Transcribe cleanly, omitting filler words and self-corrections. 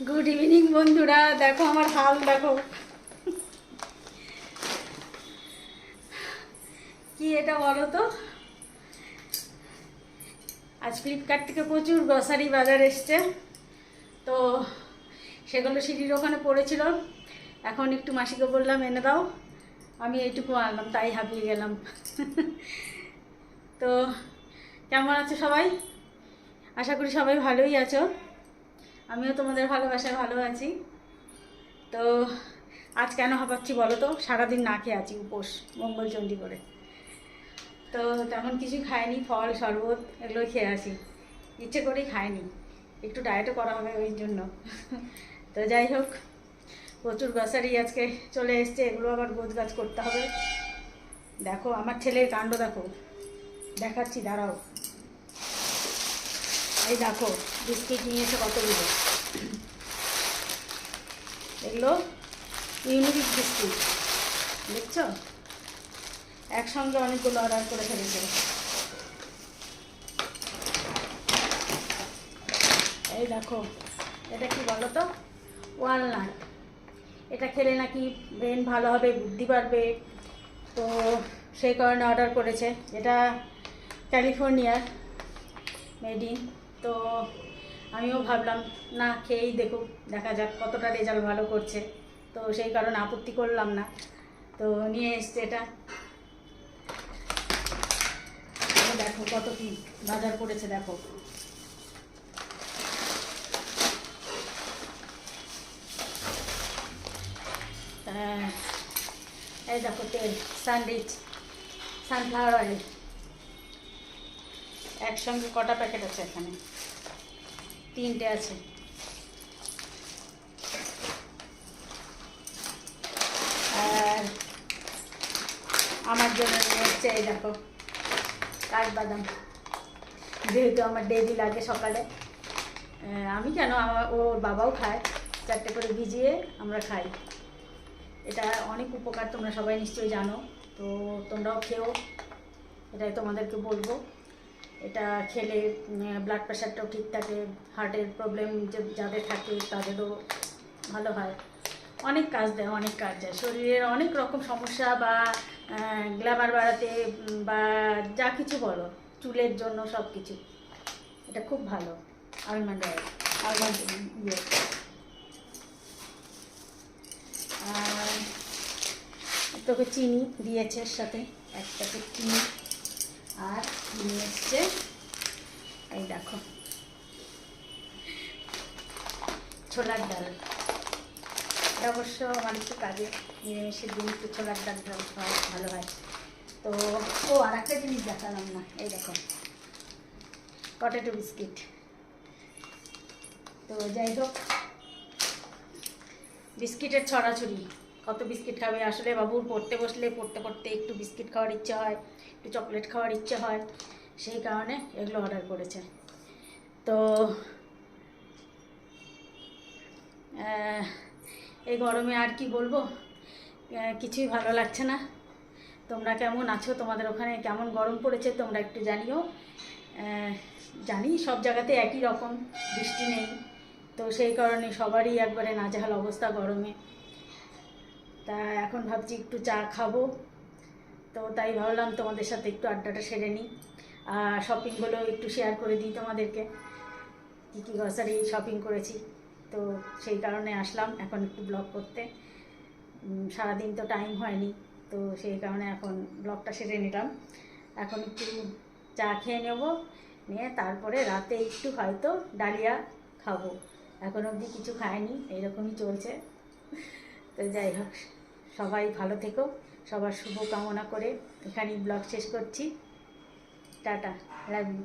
Good evening বন্ধুরা, দেখো আমার হাল দেখো। কি এটা বলো তো, আজ ফ্লিপকার্ট থেকে প্রচুর গ্রসারি বাজার এসছে, তো সেগুলো সিঁড়ির ওখানে পড়েছিল। এখন একটু মাসিকে বললাম এনে দাও, আমি এইটুকু আনলাম, তাই হাঁপিয়ে গেলাম। তো কেমন আছো সবাই? আশা করি সবাই ভালোই আছো। আমিও তোমাদের ভালোবাসায় ভালো আছি। তো আজ কেন হাঁপাচ্ছি বলো তো, সারাদিন না খেয়ে আছি, উপোস মঙ্গলচণ্ডী করে। তো তেমন কিছু খাইনি, ফল শরবত এগুলোই খেয়ে আসি, ইচ্ছে করেই খাইনি, একটু ডায়েটও করা হবে ওই জন্য। তো যাই হোক, প্রচুর গ্রসারি আজকে চলে এসছে, এগুলো আবার গোছগাছ করতে হবে। দেখো আমার ছেলের কাণ্ড দেখো, দেখাচ্ছি দাঁড়াও। এই দেখো বিস্কিট নিয়েছে কতগুলো, এগুলো ইউনিবিক বিস্কুট, দেখছো একসঙ্গে অনেকগুলো অর্ডার করে ফেলেছে। এই দেখো, এটা কি বলো তো, ওয়ালনাট। এটা খেলে নাকি ব্রেন ভালো হবে, বুদ্ধি বাড়বে, তো সেই কারণে অর্ডার করেছে। এটা ক্যালিফোর্নিয়ার মেড ইন। তো আমিও ভাবলাম না, খেয়েই দেখুক, দেখা যাক কতটা রেজাল্ট ভালো করছে। তো সেই কারণে আপত্তি করলাম না, তো নিয়ে এসছে এটা। দেখো কত কি বাজার করেছে দেখো। এই দেখো তেল, স্যান্ডউইচ, সানফ্লাওয়ার অয়েল, একসঙ্গে কটা প্যাকেট আছে এখানে, 3টে আছে। আর আমার জন্য নিয়ে এসছে এই দেখো কাঠবাদাম, যেহেতু আমার ডেইলি লাগে সকালে। আমি কেন, আমার ওর বাবাও খায়, 4টে করে ভিজিয়ে আমরা খাই। এটা অনেক উপকার, তোমরা সবাই নিশ্চয়ই জানো, তো তোমরাও খেও, এটাই তোমাদেরকে বলবো। এটা খেলে ব্লাড প্রেশারটাও ঠিক থাকে, হার্টের প্রবলেম যাদের থাকে তাদেরও ভালো হয়, অনেক কাজ দেয়, অনেক কাজ দেয় শরীরের অনেক রকম সমস্যা বা গ্ল্যামার বাড়াতে বা যা কিছু বলো, চুলের জন্য সব কিছু এটা খুব ভালো। আলমন্ড অয়েল, আলমন্ড ইয়ে। আর তোকে চিনি দিয়েছে এর সাথে, 1 প্যাকেট চিনি। আর নিয়ে এসছে এই দেখো ছোলার ডাল। এটা অবশ্য আমার একটু কাজে, নিরামিষের দিন একটু ছোলার ডাল ভালো হয়। তো ও আর একটা জিনিস দেখালাম না, এই দেখো পটেটো বিস্কিট। তো যাই হোক, বিস্কিটের ছড়াছড়ি, কত বিস্কিট খাবে আসলে। বাবুর পড়তে বসলে পড়তে পড়তে একটু বিস্কিট খাওয়ার ইচ্ছে হয়, একটু চকলেট খাওয়ার ইচ্ছে হয়, সেই কারণে এগুলো অর্ডার করেছে। তো এই গরমে আর কি বলবো, কিছুই ভালো লাগছে না। তোমরা কেমন আছো, তোমাদের ওখানে কেমন গরম পড়েছে তোমরা একটু জানিও। জানি সব জায়গাতে একই রকম, বৃষ্টি নেই, তো সেই কারণে সবারই একবারে নাজেহাল অবস্থা গরমে। তা এখন ভাবছি একটু চা খাবো, তো তাই ভাবলাম তোমাদের সাথে একটু আড্ডাটা সেরে নিই, আর শপিংগুলো একটু শেয়ার করে দিই তোমাদেরকে, কী কী গ্রসারি শপিং করেছি। তো সেই কারণে আসলাম এখন একটু ব্লগ করতে। সারাদিন তো টাইম হয়নি, তো সেই কারণে এখন ব্লগটা সেরে নিলাম। এখন একটু চা খেয়ে নেব, নিয়ে তারপরে রাতে একটু হয়তো ডালিয়া খাবো। এখন অবধি কিছু খাইনি, এইরকমই চলছে। তো যাই হোক, সবাই ভালো থেকো, সবার শুভ কামনা করে এখানেই ব্লগ শেষ করছি। Tata, love you.